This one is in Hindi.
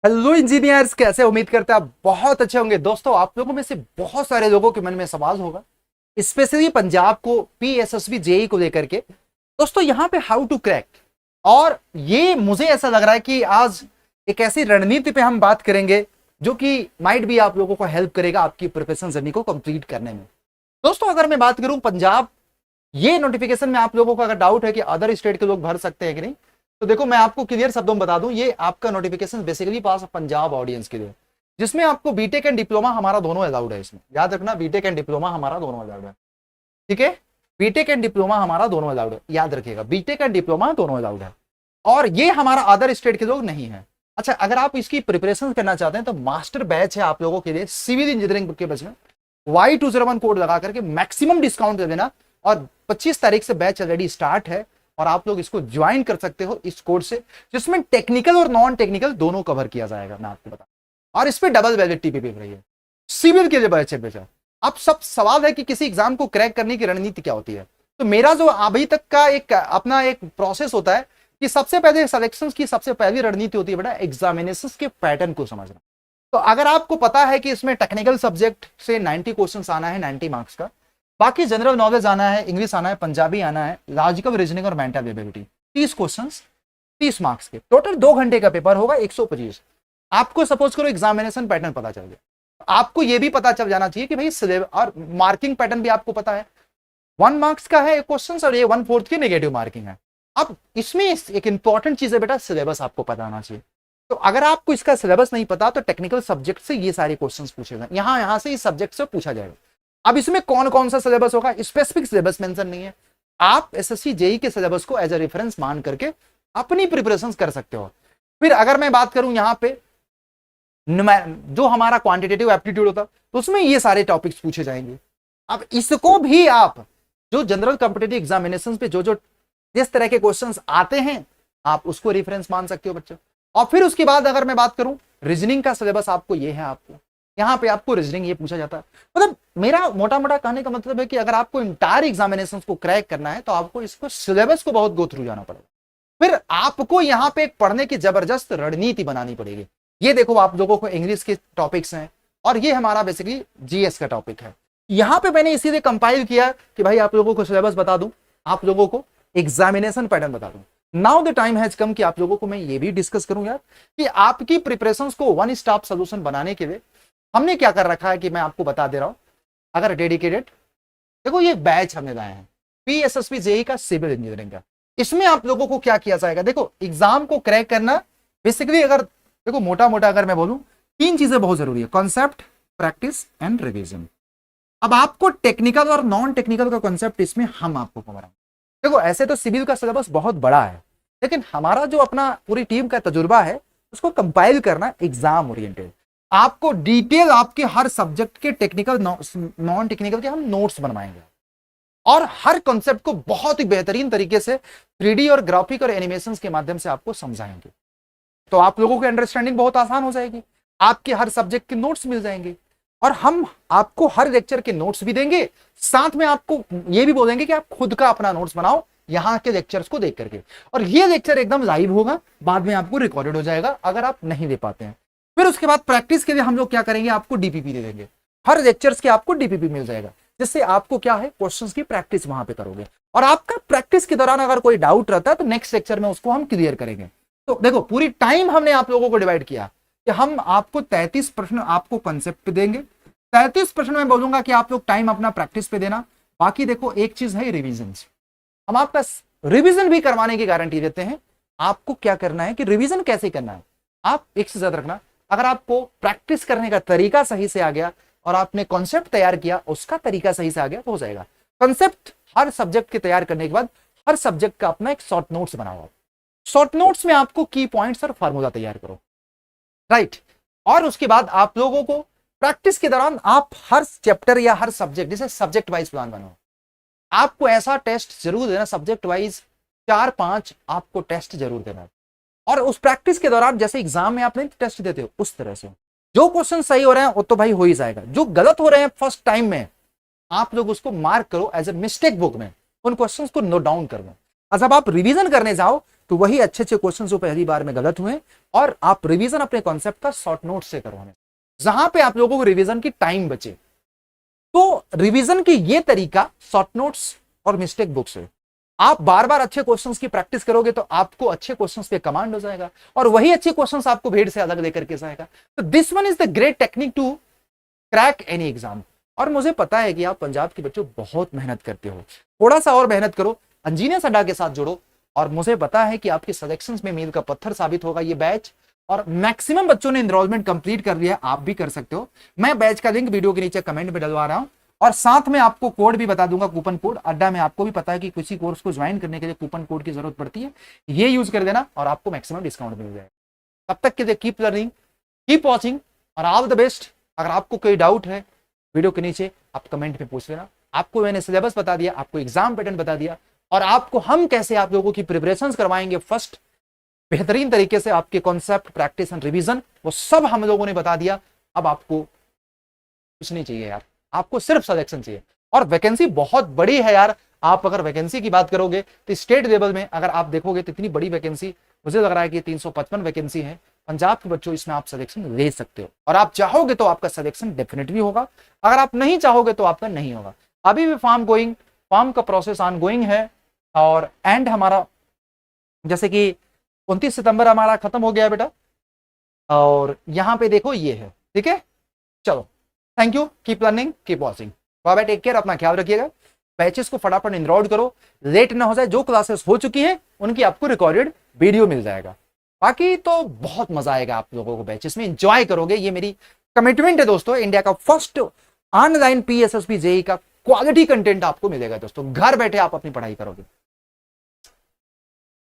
हेलो इंजीनियर्स, कैसे? उम्मीद करते हैं आप बहुत अच्छे होंगे। दोस्तों, आप लोगों में से बहुत सारे लोगों के मन में सवाल होगा, स्पेशली पंजाब को पीएसएसबी जेई को लेकर के। दोस्तों, यहाँ पे हाउ टू क्रैक, और ये मुझे ऐसा लग रहा है कि आज एक ऐसी रणनीति पे हम बात करेंगे जो कि माइट भी आप लोगों को हेल्प करेगा आपकी प्रिपरेशन जर्नी को कंप्लीट करने में। दोस्तों, अगर मैं बात करूं पंजाब, ये नोटिफिकेशन में आप लोगों को अगर डाउट है कि अदर स्टेट के लोग भर सकते हैं कि नहीं, तो देखो मैं आपको क्लियर शब्दों में बता दूं, ये आपका नोटिफिकेशन बेसिकली पास पंजाब ऑडियंस के लिए, जिसमें आपको बीटेक एंड डिप्लोमा हमारा दोनों अलाउड है। इसमें याद रखना, बीटेक एंड डिप्लोमा हमारा दोनों अलाउड है। ठीक है, बीटेक एंड डिप्लोमा हमारा दोनों अलाउड है, याद रखिएगा, बीटेक एंड डिप्लोमा दोनों अलाउड है। और ये हमारा अदर स्टेट के लोग नहीं है। अच्छा, अगर आप इसकी प्रिपरेशन करना चाहते हैं तो मास्टर बैच है आप लोगों के लिए सिविल इंजीनियरिंग के बैच में। Y201 कोड लगा करके मैक्सिमम डिस्काउंट दे देना, और 25 तारीख से बैच ऑलरेडी स्टार्ट है और आप लोग इसको ज्वाइन कर सकते हो इस कोर्स से, जिसमें टेक्निकल और नॉन टेक्निकल दोनों कवर किया जाएगा, मैं आपको बता। और इस पे डबल वैलिडिटी भी रही है सिविल के लिए बैच है बेचा। अब सब सवाल है कि किसी एग्जाम को क्रैक करने की रणनीति क्या होती है। तो मेरा जो अभी तक का एक अपना एक प्रोसेस होता है कि सबसे पहले सिलेक्शन की सबसे पहली रणनीति होती है बेटा एग्जामिनेशन के पैटर्न को समझना। तो अगर आपको पता है कि इसमें टेक्निकल सब्जेक्ट से 90 क्वेश्चन आना है 90 मार्क्स का, बाकी जनरल नॉलेज आना है, इंग्लिश आना है, पंजाबी आना है, लॉजिकल रीजनिंग और मेंटल एबिलिटी, 30 क्वेश्चंस 30 मार्क्स के, टोटल 2 घंटे का पेपर होगा, 125। आपको सपोज करो एग्जामिनेशन पैटर्न पता चल गया, आपको यह भी पता चल जाना चाहिए कि भाई सिलेबस और मार्किंग पैटर्न भी आपको पता है। 1 मार्क्स का है क्वेश्चन और ये 1/4 की नेगेटिव मार्किंग है। अब इसमें एक इंपॉर्टेंट चीज है बेटा, सिलेबस आपको पता होना चाहिए। तो अगर आपको इसका सिलेबस नहीं पता तो टेक्निकल सब्जेक्ट से ये सारे क्वेश्चंस पूछे जाए, यहां से इस सब्जेक्ट से पूछा जाएगा। अब इसमें कौन कौन सा सिलेबस होगा, स्पेसिफिक सिलेबस मेंशन नहीं है। आप एसएससी जेई के सिलेबस को एज ए रेफरेंस मान करके अपनी प्रिपरेशन कर सकते हो। फिर अगर मैं बात करूं यहाँ पे जो हमारा क्वांटिटेटिव एप्टीट्यूड होता तो उसमें ये सारे टॉपिक्स पूछे जाएंगे। अब इसको भी आप जो जनरल कॉम्पिटिटिव एग्जामिनेशन पे जो जिस तरह के क्वेश्चंस आते हैं आप उसको रेफरेंस मान सकते हो बच्चों। और फिर उसके बाद अगर मैं बात करूं रीजनिंग का सिलेबस, आपको ये है, आपको यहाँ पे आपको रीजनिंग ये पूछा जाता है। मतलब मेरा मोटा मोटा कहने का मतलब है कि अगर आपको इंटायर एग्जामिनेशन को क्रैक करना है तो आपको इसको सिलेबस को बहुत गो थ्रू जाना पड़ेगा। फिर आपको यहाँ पे पढ़ने की जबरदस्त रणनीति बनानी पड़ेगी। ये देखो, आप लोगों को इंग्लिश के टॉपिक्स हैं और ये हमारा बेसिकली जीएस का टॉपिक है। यहाँ पे मैंने इसीलिए कंपाइल किया कि भाई आप लोगों को सिलेबस बता दूं, आप लोगों को एग्जामिनेशन पैटर्न बता दूं। Now the time has come कि आप लोगों को मैं ये भी डिस्कस करूं यार कि आपकी प्रिपरेशंस को वन स्टॉप सॉल्यूशन बनाने के लिए हमने क्या कर रखा है कि मैं आपको बता दे रहा हूं। अगर डेडिकेटेड देखो, ये बैच हमने लाए हैं पीएसएसबी जेई का सिविल इंजीनियरिंग का। इसमें आप लोगों को क्या किया जाएगा, देखो एग्जाम को क्रैक करना बेसिकली, अगर देखो मोटा मोटा अगर मैं बोलूं, 3 चीजें बहुत जरूरी है, कॉन्सेप्ट, प्रैक्टिस एंड रिवीजन। अब आपको टेक्निकल और नॉन टेक्निकल का कॉन्सेप्ट इसमें हम आपको पढ़ाएंगे। देखो ऐसे तो सिविल का सिलेबस बहुत बड़ा है, लेकिन हमारा जो अपना पूरी टीम का तजुर्बा है उसको कंपाइल करना एग्जाम ओरिएंटेड। आपको डिटेल आपके हर सब्जेक्ट के टेक्निकल नॉन टेक्निकल के हम नोट्स बनवाएंगे और हर कॉन्सेप्ट को बहुत ही बेहतरीन तरीके से 3D और ग्राफिक और एनिमेशन के माध्यम से आपको समझाएंगे। तो आप लोगों की अंडरस्टैंडिंग बहुत आसान हो जाएगी, आपके हर सब्जेक्ट के नोट्स मिल जाएंगे और हम आपको हर लेक्चर के नोट्स भी देंगे, साथ में आपको ये भी बोलेंगे कि आप खुद का अपना नोट्स बनाओ यहाँ के लेक्चर्स को देख करके। और ये लेक्चर एकदम लाइव होगा, बाद में आपको रिकॉर्डेड हो जाएगा अगर आप नहीं दे पाते हैं। फिर उसके बाद प्रैक्टिस के लिए हम लोग क्या करेंगे, आपको डीपीपी दे देंगे, हर लेक्चर्स के आपको डीपीपी मिल जाएगा, जिससे आपको क्या है क्वेश्चंस की प्रैक्टिस वहां पे करोगे। और आपका प्रैक्टिस के दौरान अगर कोई डाउट रहता है तो नेक्स्ट लेक्चर में उसको हम क्लियर करेंगे। तो देखो पूरी टाइम हमने आप लोगों को डिवाइड किया कि हम आपको 33 प्रश्न आपको कंसेप्ट पे देंगे, 33 प्रश्न में बोलूंगा कि आप लोग टाइम अपना प्रैक्टिस पे देना। बाकी देखो एक चीज है रिविजन, हम आपका रिवीजन भी करवाने की गारंटी देते हैं। आपको क्या करना है कि रिवीजन कैसे करना है, आप एक चीज याद रखना, अगर आपको प्रैक्टिस करने का तरीका सही से आ गया और आपने कॉन्सेप्ट तैयार किया उसका तरीका सही से आ गया तो हो जाएगा। कॉन्सेप्ट हर सब्जेक्ट के तैयार करने के बाद हर सब्जेक्ट का अपना एक शॉर्ट नोट्स बनाओ। शॉर्ट नोट्स में आपको की पॉइंट्स और फार्मूला तैयार करो, राइट। और उसके बाद आप लोगों को प्रैक्टिस के दौरान आप हर चैप्टर या हर सब्जेक्ट, जैसे सब्जेक्ट वाइज प्लान बनाओ। आपको ऐसा टेस्ट जरूर देना, सब्जेक्ट वाइज 4-5 आपको टेस्ट जरूर देना। और उस प्रैक्टिस के दौरान जैसे एग्जाम में आप नहीं टेस्ट देते हो उस तरह से जो क्वेश्चन सही हो रहे हैं वो तो भाई हो ही जाएगा, जो गलत हो रहे हैं फर्स्ट टाइम में आप लोग उसको मार्क करो एज ए मिस्टेक बुक में, उन क्वेश्चंस को नोट डाउन करो। और जब आप रिवीजन करने जाओ तो वही अच्छे अच्छे क्वेश्चन जो पहली बार में गलत हुए, और आप रिवीजन अपने कॉन्सेप्ट का शॉर्ट नोट से करो, हमें जहां पे आप लोगों को रिवीजन की टाइम बचे। तो रिवीजन की ये तरीका शॉर्ट नोट्स और मिस्टेक बुक्स है। आप बार बार अच्छे क्वेश्चंस की प्रैक्टिस करोगे तो आपको अच्छे क्वेश्चंस पे कमांड हो जाएगा, और वही अच्छे क्वेश्चंस आपको भीड़ से अलग लेकर के जाएगा। तो this one is the great technique to crack any exam. और मुझे पता है कि आप पंजाब के बच्चों बहुत मेहनत करते हो, थोड़ा सा और मेहनत करो, इंजीनियर्स अड्डा के साथ जुड़ो, और मुझे पता है कि आपके सिलेक्शंस में मील का पत्थर साबित होगा ये बैच। और मैक्सिमम बच्चों ने एनरोलमेंट कंप्लीट कर लिया, आप भी कर सकते हो। मैं बैच का लिंक वीडियो के नीचे कमेंट में डलवा रहा हूं, और साथ में आपको कोड भी बता दूंगा, कूपन कोड अड्डा में। आपको भी पता है कि किसी कोर्स को ज्वाइन करने के लिए कूपन कोड की जरूरत पड़ती है, ये यूज कर देना और आपको मैक्सिमम डिस्काउंट मिल जाएगा। तब तक के लिए कीप लर्निंग, कीप वॉचिंग, और ऑल द बेस्ट। अगर आपको कोई डाउट है वीडियो के नीचे आप कमेंट में पूछ लेना। आपको मैंने सिलेबस बता दिया, आपको एग्जाम पैटर्न बता दिया, और आपको हम कैसे आप लोगों की प्रिपरेशन करवाएंगे फर्स्ट बेहतरीन तरीके से, आपके कॉन्सेप्ट, प्रैक्टिस एंड रिवीजन, वो सब हम लोगों ने बता दिया। अब आपको कुछ नहीं चाहिए यार, आपको सिर्फ सिलेक्शन चाहिए। और वैकेंसी बहुत बड़ी है यार। आप अगर वैकेंसी की बात करोगे तो स्टेट लेवल में अगर आप देखोगे तो इतनी बड़ी वैकेंसी, मुझे लग रहा है कि 355 वैकेंसी है पंजाब के बच्चों, इसमें आप सिलेक्शन ले सकते हो। और आप चाहोगे तो आपका सिलेक्शन डेफिनेटली होगा, अगर आप नहीं चाहोगे तो आपका नहीं होगा। अभी भी फॉर्म का प्रोसेस ऑन गोइंग है, और एंड हमारा जैसे कि 29 सितंबर हमारा खत्म हो गया है बेटा, और यहां पे देखो ये है, ठीक है। चलो, thank you, keep learning, keep watching, bye bye, take care, अपना ख्याल रखिएगा। बैचेस को फटाफट एनरोल करो, लेट ना हो जाए। जो क्लासेस हो चुकी हैं उनकी आपको रिकॉर्डेड वीडियो मिल जाएगा। बाकी तो बहुत मजा आएगा आप लोगों को, बैचेस में एंजॉय करोगे, ये मेरी कमिटमेंट है दोस्तों। इंडिया का फर्स्ट ऑनलाइन PSSB JEE का क्वालिटी कंटेंट आपको मिलेगा दोस्तों, घर बैठे आप अपनी पढ़ाई करोगे।